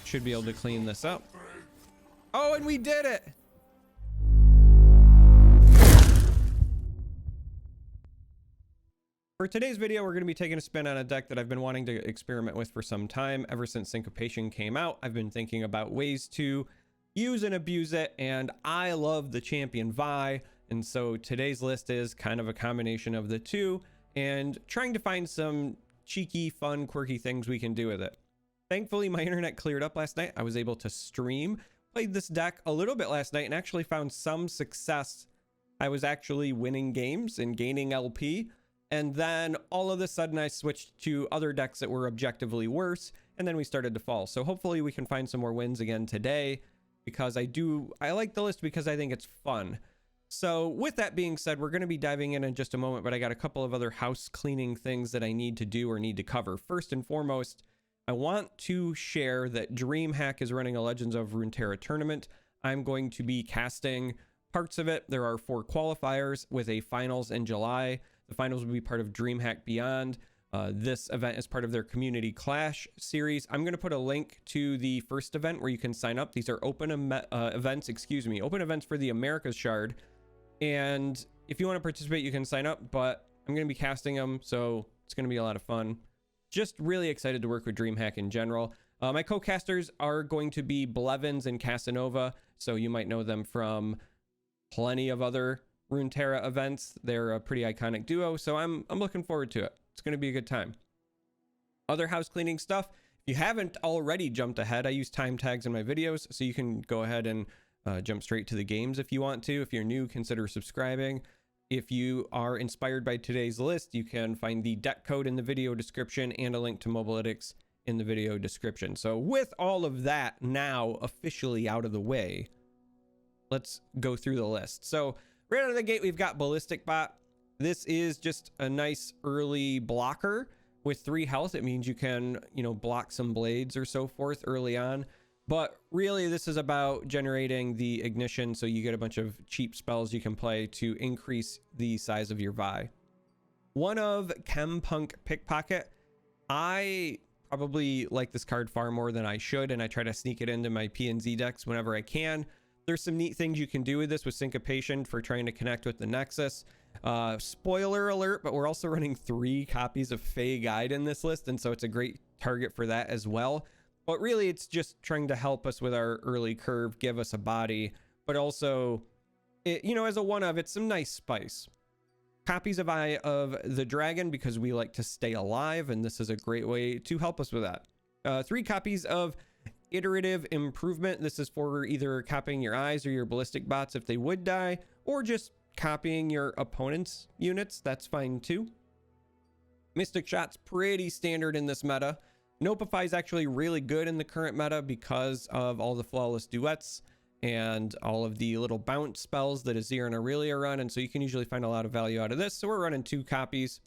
Should be able to clean this up. Oh, and we did it. For today's video, we're going to be taking a spin on a deck that I've been wanting to experiment with for some time. Ever since Syncopation came out, I've been thinking about ways to use and abuse it, and I love the champion Vi, and so today's list is kind of a combination of the two and trying to find some cheeky, fun, quirky things we can do with it. Thankfully, my internet cleared up last night. I was able to stream, played this deck a little bit last night, and actually found some success. I was actually winning games and gaining LP. And then all of a sudden I switched to other decks that were objectively worse, and then we started to fall. So hopefully we can find some more wins again today, because I like the list because I think it's fun. So with that being said, we're going to be diving in just a moment, but I got a couple of other house cleaning things that I need to do or need to cover. First and foremost, I want to share that DreamHack is running a Legends of Runeterra tournament. I'm going to be casting parts of it. There are 4 qualifiers with a finals in July. The finals will be part of DreamHack Beyond. This event is part of their Community Clash series. I'm going to put a link to the first event where you can sign up. These are open events for the Americas Shard. And if you want to participate, you can sign up, but I'm going to be casting them, so it's going to be a lot of fun. Just really excited to work with DreamHack in general. My co-casters are going to be Blevins and Casanova, so you might know them from plenty of other Runeterra events. They're a pretty iconic duo, so I'm looking forward to it. It's going to be a good time. Other house cleaning stuff. If you haven't already jumped ahead, I use time tags in my videos, so you can go ahead and jump straight to the games if you want to. If you're new, consider subscribing. If you are inspired by today's list, you can find the deck code in the video description and a link to Mobalytics in the video description. So with all of that now officially out of the way, let's go through the list. So right out of the gate, we've got Ballistic Bot. This is just a nice early blocker with 3 health. It means you can, block some blades or so forth early on. But really, this is about generating the ignition, so you get a bunch of cheap spells you can play to increase the size of your Vi. One of Chempunk Pickpocket. I probably like this card far more than I should, and I try to sneak it into my P&Z decks whenever I can. There's some neat things you can do with this with Syncopation for trying to connect with the Nexus. Spoiler alert, but we're also running 3 copies of Fey Guide in this list, and so it's a great target for that as well. But really, it's just trying to help us with our early curve, give us a body, but also, as a one-of, it's some nice spice. Copies of Eye of the Dragon, because we like to stay alive, and this is a great way to help us with that. 3 copies of Iterative Improvement. This is for either copying your eyes or your ballistic bots if they would die, or just copying your opponent's units. That's fine too. Mystic Shot's pretty standard in this meta. Nopify is actually really good in the current meta because of all the flawless duets and all of the little bounce spells that Azir and Aurelia run, and so you can usually find a lot of value out of this. So we're running 2 copies,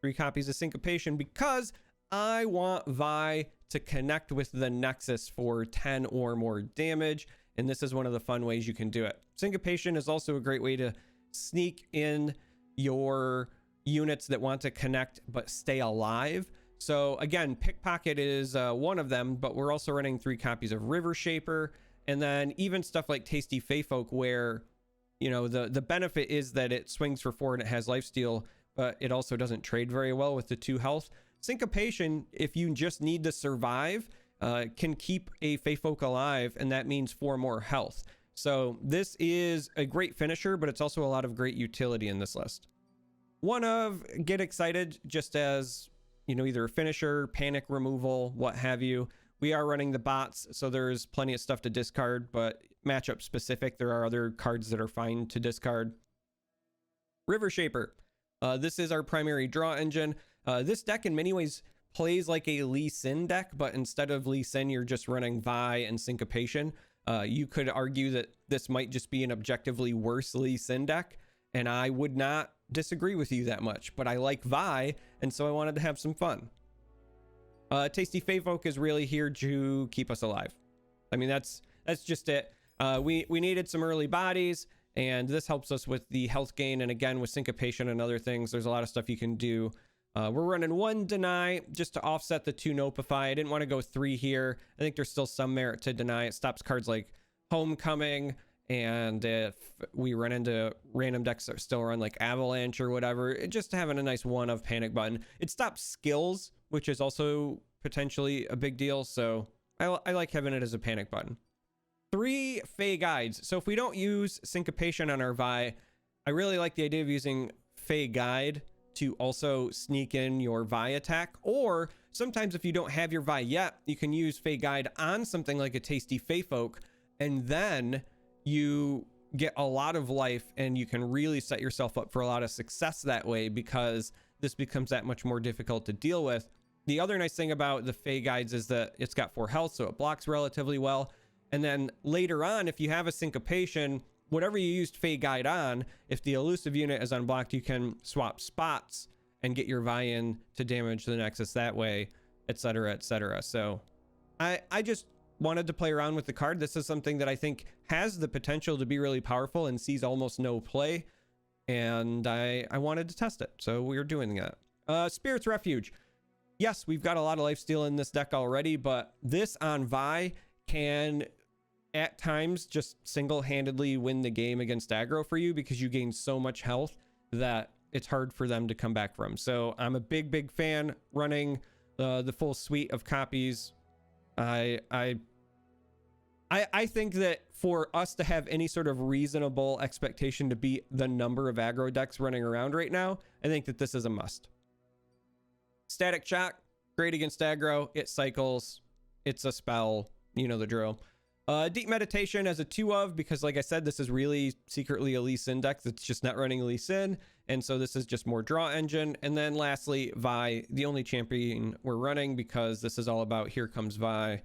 3 copies of Syncopation, because I want Vi to connect with the Nexus for 10 or more damage, and this is one of the fun ways you can do it. Syncopation is also a great way to sneak in your units that want to connect but stay alive. So again, Pickpocket is one of them, but we're also running 3 copies of River Shaper, and then even stuff like Tasty Feyfolk, where the benefit is that it swings for 4 and it has lifesteal, but it also doesn't trade very well with the 2 health. Syncopation, if you just need to survive, can keep a Feyfolk alive, and that means 4 more health. So this is a great finisher, but it's also a lot of great utility in this list. One of Get Excited, just as either a finisher, panic removal, what have you. We are running the bots, so there's plenty of stuff to discard, but matchup specific, there are other cards that are fine to discard. River Shaper. This is our primary draw engine. This deck in many ways plays like a Lee Sin deck, but instead of Lee Sin, you're just running Vi and Syncopation. You could argue that this might just be an objectively worse Lee Sin deck, and I would not disagree with you that much, but I like Vi, and so I wanted to have some fun. Tasty Feyfolk is really here to keep us alive. I mean, that's just it. We needed some early bodies, and this helps us with the health gain, and again with Syncopation and other things, there's a lot of stuff you can do We're running 1 deny just to offset the 2 notify. I didn't want to go 3 here. I think there's still some merit to deny. It stops cards like Homecoming, and if we run into random decks that still run like Avalanche or whatever, just having a nice 1 of panic button. It stops skills, which is also potentially a big deal, so I like having it as a panic button. 3 Fey Guides. So if we don't use Syncopation on our Vi, I really like the idea of using Fey Guide to also sneak in your Vi attack, or sometimes if you don't have your Vi yet, you can use Fey Guide on something like a Tasty Fey Folk, and then you get a lot of life and you can really set yourself up for a lot of success that way, because this becomes that much more difficult to deal with. The other nice thing about the Fey Guides is that it's got 4 health, so it blocks relatively well. And then later on, if you have a Syncopation, whatever you used Fey Guide on, if the elusive unit is unblocked, you can swap spots and get your Vi in to damage the Nexus that way, etc., etc. So I just wanted to play around with the card. This is something that I think has the potential to be really powerful and sees almost no play, and I wanted to test it, so we're doing that. Spirit's Refuge. Yes, we've got a lot of lifesteal in this deck already, but this on Vi can at times just single-handedly win the game against aggro for you, because you gain so much health that it's hard for them to come back from. So I'm a big fan running the full suite of copies. I think that for us to have any sort of reasonable expectation to beat the number of aggro decks running around right now, I think that this is a must. Static Shock, great against aggro. It cycles. It's a spell. You know the drill. Deep Meditation as a 2 of, because like I said, this is really secretly a Lee Sin deck that's just not running Lee Sin, and so this is just more draw engine. And then lastly, Vi, the only champion we're running, because this is all about Here Comes Vi,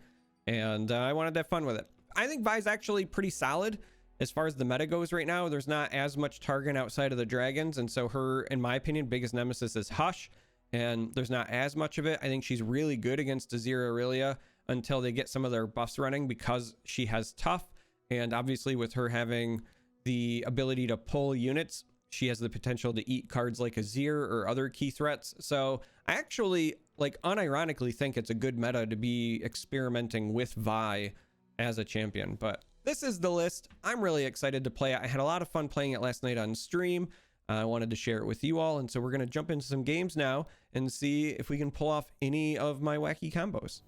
and I wanted to have fun with it. I think Vi's actually pretty solid as far as the meta goes right now. There's not as much target outside of the dragons, and so her, in my opinion, biggest nemesis is Hush, and there's not as much of it. I think she's really good against Azir Aurelia until they get some of their buffs running, because she has tough, and obviously with her having the ability to pull units, she has the potential to eat cards like Azir or other key threats. So I actually, like, unironically think it's a good meta to be experimenting with Vi as a champion. But this is the list. I'm really excited to play it. I had a lot of fun playing it last night on stream. I wanted to share it with you all, and so we're going to jump into some games now and see if we can pull off any of my wacky combos.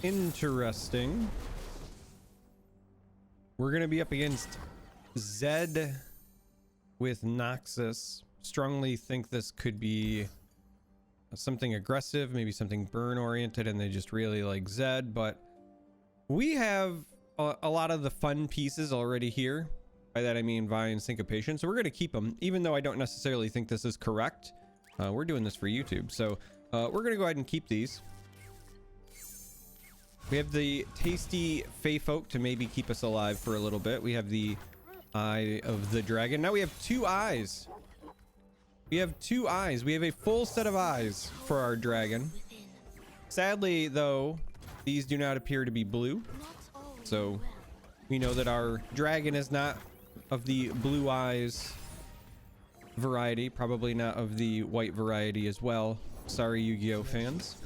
Interesting. We're going to be up against Zed with Noxus. Strongly think this could be something aggressive, maybe something burn oriented, and they just really like Zed, but we have a lot of the fun pieces already here. By that I mean Vi and Syncopation, so we're going to keep them, even though I don't necessarily think this is correct. We're doing this for YouTube, so we're going to go ahead and keep these. We have the Tasty Fey Folk to maybe keep us alive for a little bit. We have the Eye of the Dragon. Now we have 2 eyes. We have 2 eyes. We have a full set of eyes for our dragon. Sadly, though, these do not appear to be blue. So we know that our dragon is not of the blue eyes variety. Probably not of the white variety as well. Sorry, Yu-Gi-Oh fans.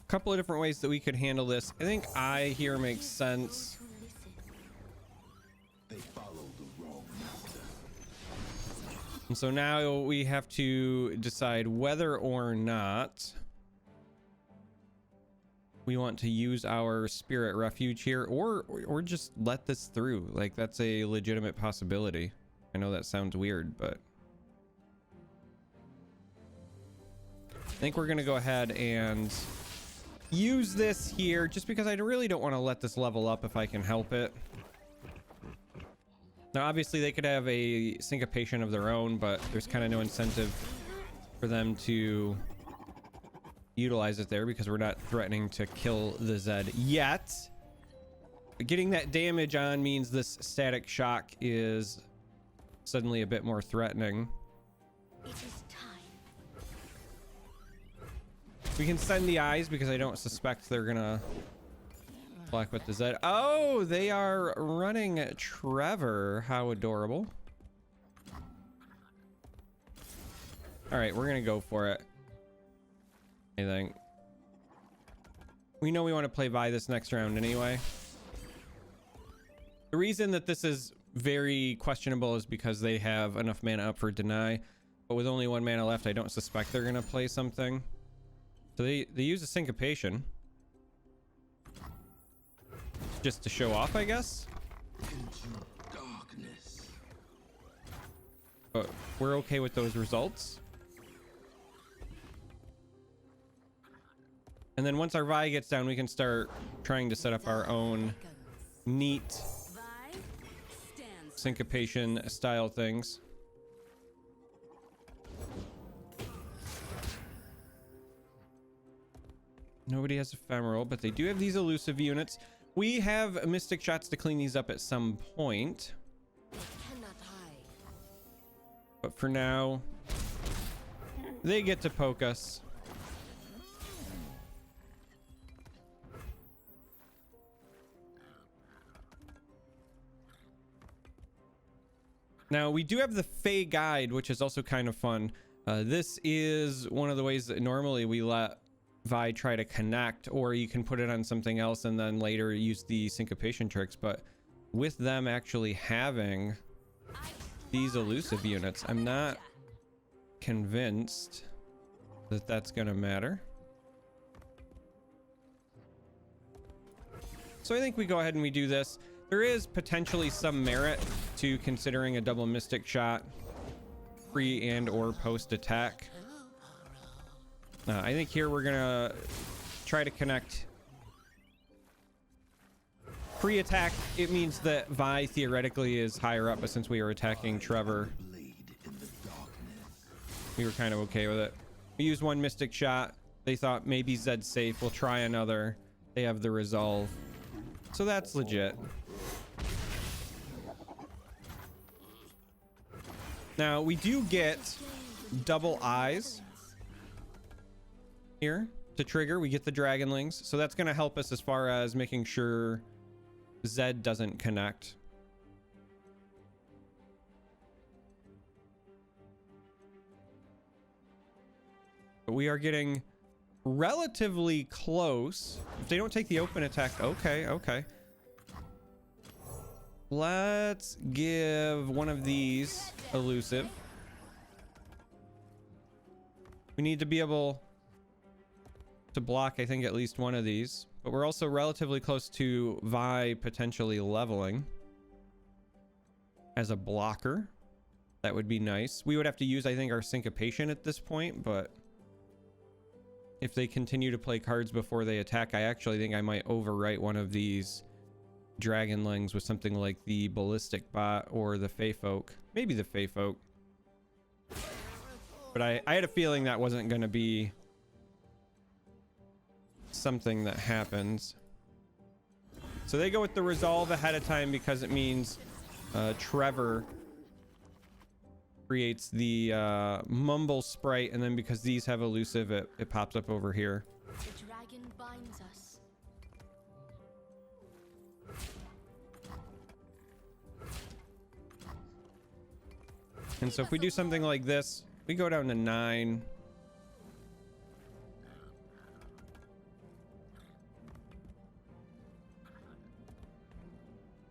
Couple of different ways that we could handle this. I think I here makes sense. And so now we have to decide whether or not we want to use our Spirit Refuge here, or just let this through. Like, that's a legitimate possibility. I know that sounds weird, but I think we're gonna go ahead and use this here, just because I really don't want to let this level up if I can help it. Now obviously they could have a Syncopation of their own, but there's kind of no incentive for them to utilize it there, because we're not threatening to kill the Zed yet. But getting that damage on means this Static Shock is suddenly a bit more threatening. It is time. We can send the eyes, because I don't suspect they're gonna block with the Zed. Oh, they are running Trevor. How adorable. All right, we're gonna go for it. I think we know we want to play Vi this next round anyway. The reason that this is very questionable is because they have enough mana up for deny, but with only 1 mana left, I don't suspect they're gonna play something. So they use a syncopation just to show off, I guess. But we're okay with those results. And then once our Vi gets down, we can start trying to set up our own neat syncopation style things. Nobody has ephemeral, but they do have these elusive units. We have mystic shots to clean these up at some point. But for now, they get to poke us. Now, we do have the Fey Guide, which is also kind of fun. This is one of the ways that normally we let Vi try to connect, or you can put it on something else and then later use the syncopation tricks. But with them actually having these elusive units, I'm not convinced that that's going to matter. So I think we go ahead and we do this. There is potentially some merit to considering a double mystic shot pre and or post attack. I think here we're gonna try to connect pre-attack. It means that Vi theoretically is higher up, but since we are attacking Trevor, we were kind of okay with it. We used 1 mystic shot. They thought maybe Zed's safe. We'll try another. They have the resolve, so that's legit. Now we do get double eyes here to trigger. We get the dragonlings, so that's going to help us as far as making sure Zed doesn't connect. But we are getting relatively close. If they don't take the open attack, okay. Let's give one of these elusive. We need to be able to block, I think, at least one of these, but we're also relatively close to Vi potentially leveling as a blocker. That would be nice. We would have to use, I think, our syncopation at this point, but if they continue to play cards before they attack, I actually think I might overwrite one of these dragonlings with something like the ballistic bot or the Fey folk. Maybe the Fey folk. But I had a feeling that wasn't going to be something that happens. So they go with the resolve ahead of time because it means Trevor creates the mumble sprite, and then because these have elusive, it pops up over here. The dragon binds us. And so if we do something like this, we go down to 9.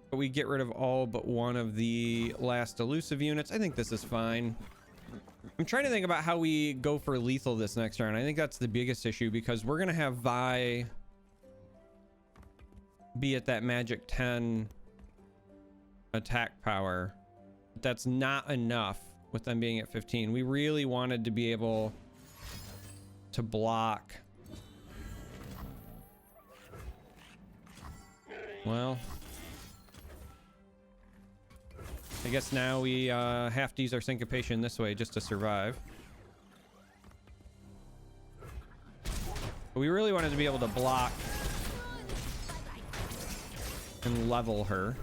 But we get rid of all but one of the last elusive units. I think this is fine. I'm trying to think about how we go for lethal this next round. I think that's the biggest issue because we're going to have Vi be at that magic 10 attack power. That's not enough with them being at 15. We really wanted to be able to block. Well, I guess now we have to use our syncopation this way just to survive. But we really wanted to be able to block and level her.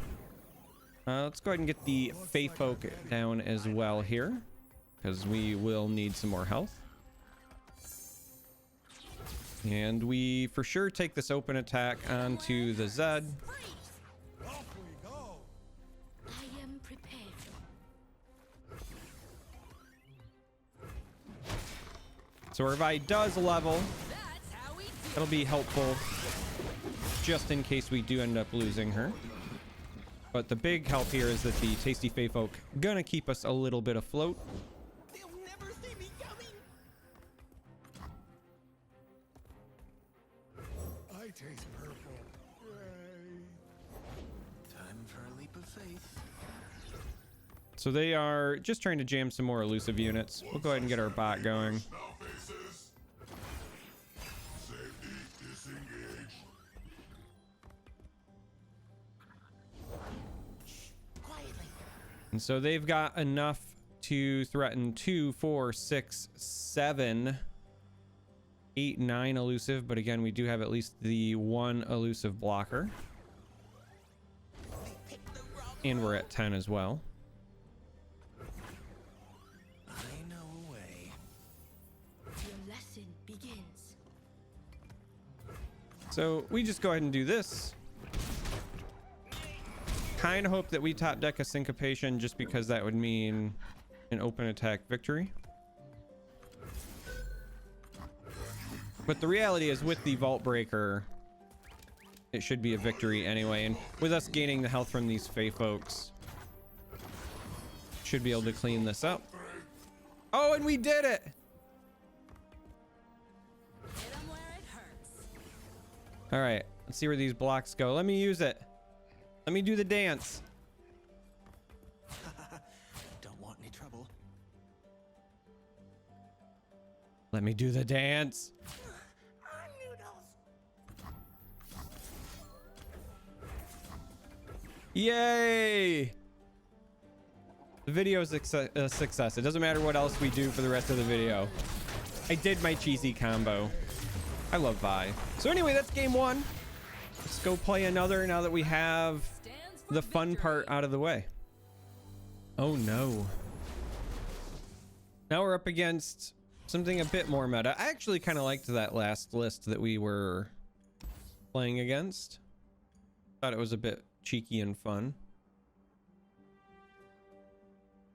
Let's go ahead and get the Fey folk down as well here, because we will need some more health. And we for sure take this open attack onto the Zed. So our Vi does level. That'll be helpful just in case we do end up losing her. But the big help here is that the Tasty Fae folk gonna keep us a little bit afloat. They'll never see me coming. I taste purple. Yay. Time for a leap of faith. So they are just trying to jam some more elusive units. We'll go ahead and get our bot going. Safety disengaged. Quietly. And so they've got enough to threaten 2, 4, 6, 7, 8, 9 elusive. But again, we do have at least the 1 elusive blocker. They picked the wrong. And we're at 10 as well. I know a way. Your lesson begins. So we just go ahead and do this. Kind of hope that we top deck a Syncopation just because that would mean an open attack victory. But the reality is with the Vault Breaker, it should be a victory anyway. And with us gaining the health from these Fae folks, should be able to clean this up. Oh, and we did it! Hit 'em where it hurts. All right, let's see where these blocks go. Let me use it. Let me do the dance. Don't want any trouble. Let me do the dance. Noodles. Yay! The video is a success. It doesn't matter what else we do for the rest of the video. I did my cheesy combo. I love Vi. So anyway, that's game 1. Let's go play another now that we have the fun part out of the way. Oh no. Now we're up against something a bit more meta. I actually kind of liked that last list that we were playing against. Thought it was a bit cheeky and fun.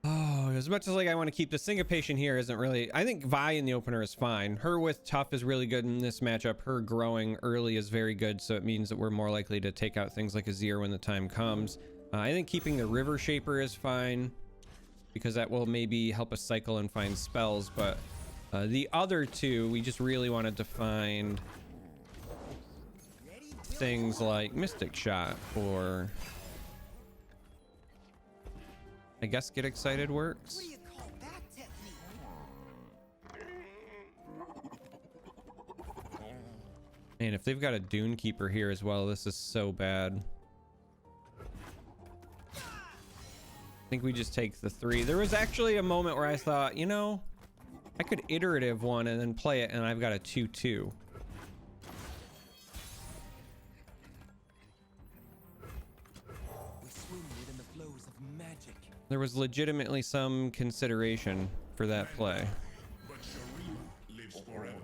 Oh, as much as like I want to keep the Syncopation here isn't really, I think Vi in the opener is fine. Her with tough is really good in this matchup. Her growing early is very good, so it means that we're more likely to take out things like Azir when the time comes. I think keeping the River Shaper is fine because that will maybe help us cycle and find spells, but the other two we just really wanted to find things like Mystic Shot or I guess Get Excited works. What do you call that technique? Man, if they've got a Dune Keeper here as well, this is so bad. I think we just take the 3. There was actually a moment where I thought, you know, I could iterative one and then play it, and I've got a 2-2. We swim within the flows of magic. There was legitimately some consideration for that play. But Sharima lives forever.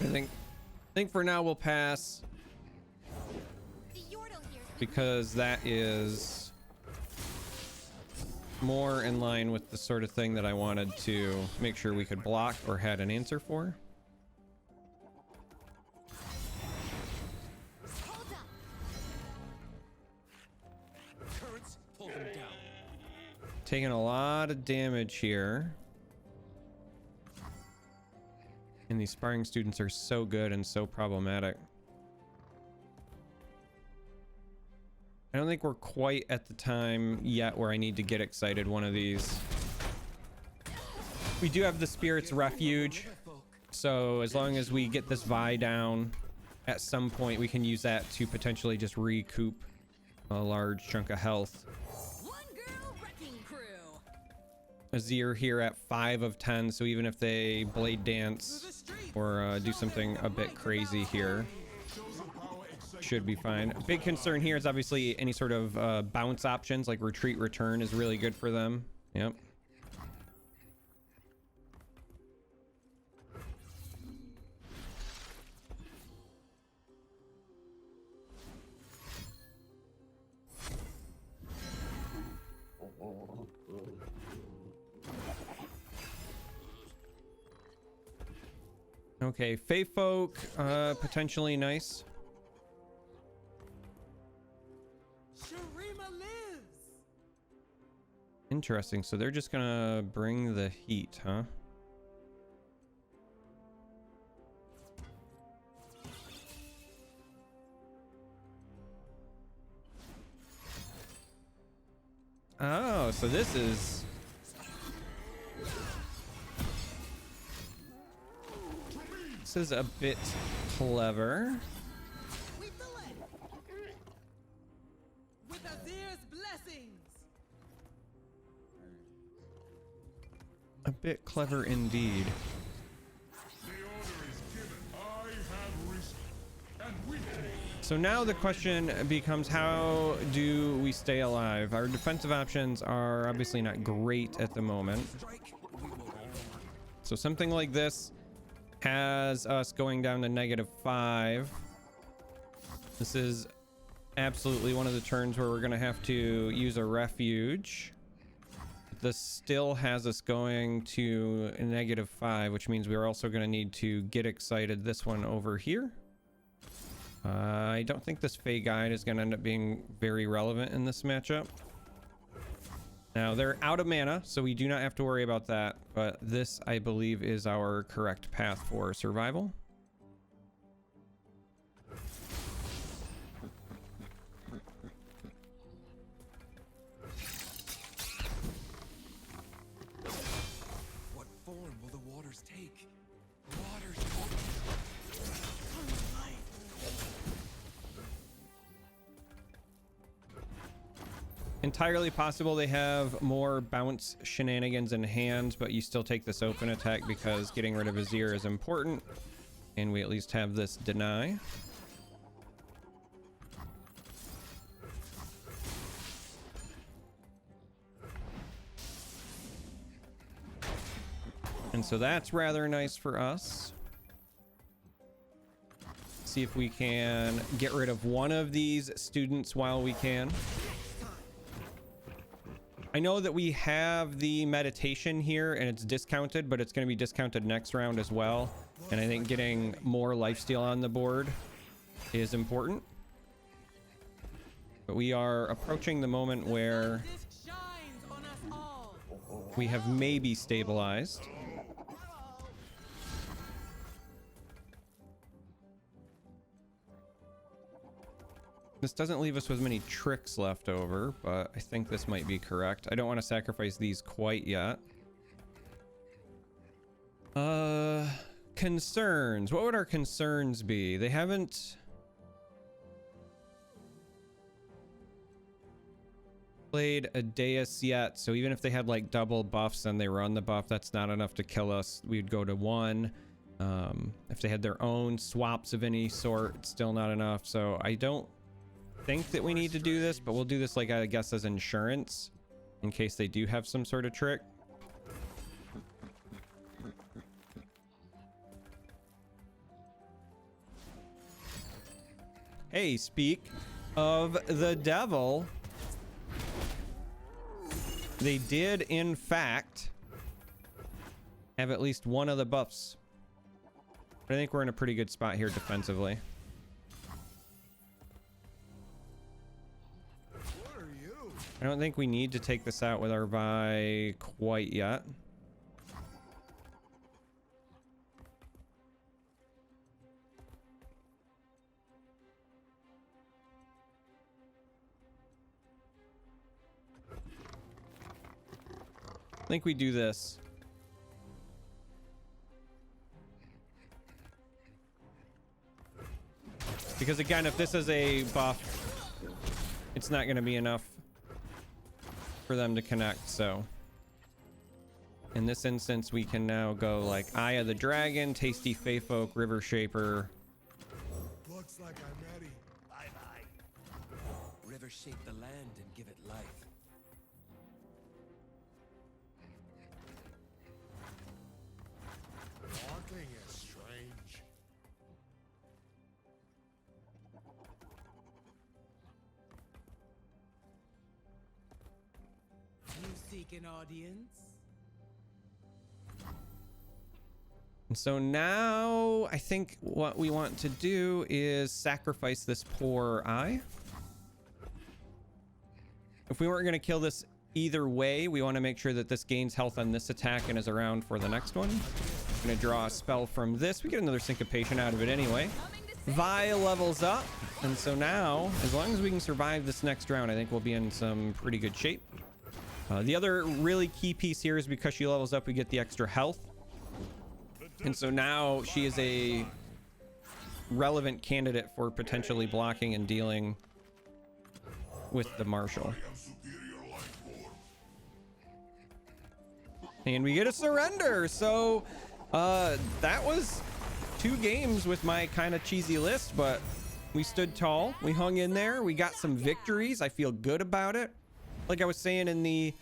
I think for now we'll pass The Yordle here's because that is more in line with the sort of thing that I wanted to make sure we could block or had an answer for. hold up. Currents pull them down. Taking a lot of damage here. And these sparring students are so good and so problematic. I don't think we're quite at the time yet where I need to get excited one of these. We do have the Spirit's Refuge, so as long as we get this Vi down, at some point we can use that to potentially just recoup a large chunk of health. One girl wrecking crew. Azir here at 5 of 10, so even if they Blade Dance or do something a bit crazy here, should be fine. A big concern here is obviously any sort of bounce options like retreat return is really good for them. Yep. Okay, Fey Folk, potentially nice. Sharima lives! Interesting. So they're just gonna bring the heat, huh? Oh, so this is... This is a bit clever. We do it! With Azir's blessings! A bit clever indeed. The order is given. I have risen. And we take. So now the question becomes, how do we stay alive? Our defensive options are obviously not great at the moment. Strike, we will. So something like this has us going down to -5. This is absolutely one of the turns where we're going to have to use a refuge. This still has us going to -5, which means we're also going to need to get excited this one over here. I don't think this Fey Guide is going to end up being very relevant in this matchup. Now, they're out of mana, so we do not have to worry about that. But this, I believe, is our correct path for survival. What form will the waters take? Waters. Entirely possible they have more bounce shenanigans in hand, but you still take this open attack because getting rid of Azir is important. And we at least have this deny. And so that's rather nice for us. See if we can get rid of one of these students while we can. I know that we have the meditation here and it's discounted, but it's going to be discounted next round as well. And I think getting more lifesteal on the board is important. But we are approaching the moment where Shines on us all. we have maybe stabilized. This doesn't leave us with many tricks left over, but I think this might be correct. I don't want to sacrifice these quite yet. Concerns. What would our concerns be? They haven't played a Deus yet, so even if they had like double buffs and they run the buff, that's not enough to kill us. We'd go to 1. If they had their own swaps of any sort, it's still not enough. So I don't think that we need to do this, but we'll do this, like, I guess, as insurance in case they do have some sort of trick. Hey, speak of the devil, they did in fact have at least one of the buffs. But I think we're in a pretty good spot here defensively. What are you? I don't think we need to take this out with our Vi quite yet. I think we do this. Because again, if this is a buff, it's not going to be enough for them to connect, so in this instance we can now go like Eye of the Dragon, Tasty Fey Folk, River Shaper. Looks like I'm ready. Bye-bye. Rivers shape the land and give it life. Walking is strange. You seek an audience? And so now I think what we want to do is sacrifice this poor eye. If we weren't going to kill this either way, we want to make sure that this gains health on this attack and is around for the next one. I'm going to draw a spell from this. We get another Syncopation out of it anyway. Vi levels up. And so now, as long as we can survive this next round, I think we'll be in some pretty good shape. The other really key piece here is because she levels up, we get the extra health. And so now she is a relevant candidate for potentially blocking and dealing with the Marshal. And we get a surrender. So that was 2 games with my kind of cheesy list, but we stood tall. We hung in there. We got some victories. I feel good about it. Like I was saying in the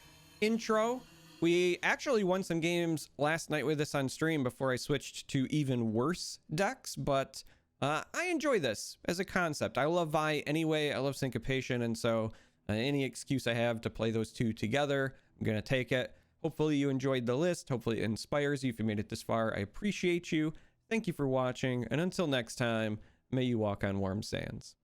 intro, we actually won some games last night with this on stream before I switched to even worse decks, but I enjoy this as a concept. I love Vi anyway. I love Syncopation, and so any excuse I have to play those 2 together, I'm going to take it. Hopefully you enjoyed the list. Hopefully it inspires you. If you made it this far, I appreciate you. Thank you for watching, and until next time, may you walk on warm sands.